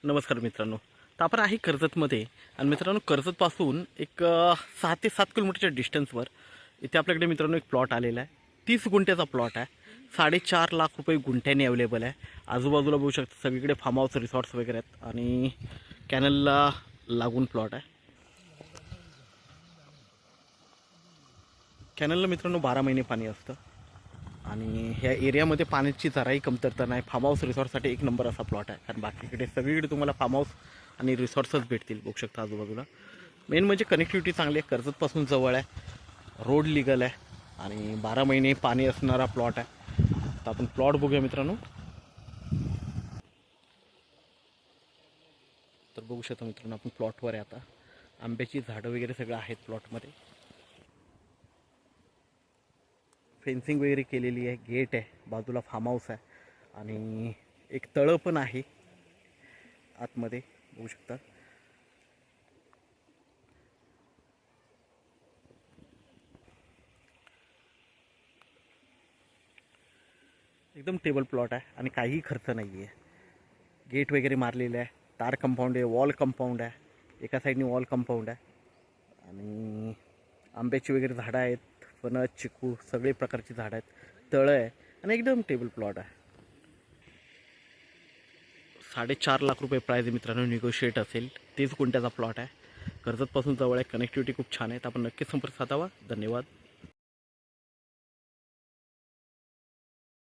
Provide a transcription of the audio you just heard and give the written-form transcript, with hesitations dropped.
नमस्कार मित्रांनो. तर आपण आहे कर्जतमध्ये आणि मित्रांनो कर्जतपासून एक 6 ते 7 किलोमीटरच्या डिस्टन्सवर इथे आपल्याकडे मित्रांनो एक प्लॉट आलेला आहे. 30 गुंठ्याचा प्लॉट आहे. 4.5 लाख रुपये गुंठ्याने अवेलेबल आहे. आजूबाजूला बघू शकता सगळीकडे फार्म हाऊस रिसॉर्ट्स वगैरे आहेत आणि कॅनलला लागून प्लॉट आहे. कॅनलला मित्रांनो 12 महिने पाणी असतं आणि ह्या एरियामध्ये पाण्याची जराही कमतरता नाही. फार्म हाऊस रिसॉर्टसाठी एक नंबर असा प्लॉट आहे. कारण बाकीकडे सगळीकडे तुम्हाला फार्म हाऊस आणि रिसॉर्ट्सच भेटतील. बघू शकता आजूबाजूला. मेन म्हणजे कनेक्टिव्हिटी चांगली आहे. कर्जतपासून जवळ आहे, रोड लिगल आहे आणि 12 महिने पाणी असणारा प्लॉट आहे. तर आपण प्लॉट बघूया मित्रांनो. तर बघू शकता मित्रांनो आपण प्लॉटवर आहे आता. आंब्याची झाडं वगैरे सगळं आहेत प्लॉटमध्ये. फेन्सिंग वगैरे केलेली आहे, गेट आहे, बाजूला फार्म हाऊस आहे आणि एक तळं पण आहे आतमध्ये बघू शकता. एकदम टेबल प्लॉट आहे आणि काहीही खर्च नाही आहे. गेट वगैरे मारलेलं आहे, तार कंपाऊंड आहे, वॉल कंपाऊंड आहे, एका साईडने वॉल कंपाऊंड आहे आणि आंब्याची वगैरे झाडं आहेत, फणस, चिकू सगळे प्रकारची झाडं आहेत, तळं आहे आणि एकदम टेबल प्लॉट आहे. 4.5 लाख रुपये प्राईज मित्रांनो, निगोशिएट असेल. 30 गुंठ्याचा प्लॉट आहे, कर्जतपासून जवळ आहे, कनेक्टिव्हिटी खूप छान आहे. तर आपण नक्कीच संपर्क साधावा. धन्यवाद.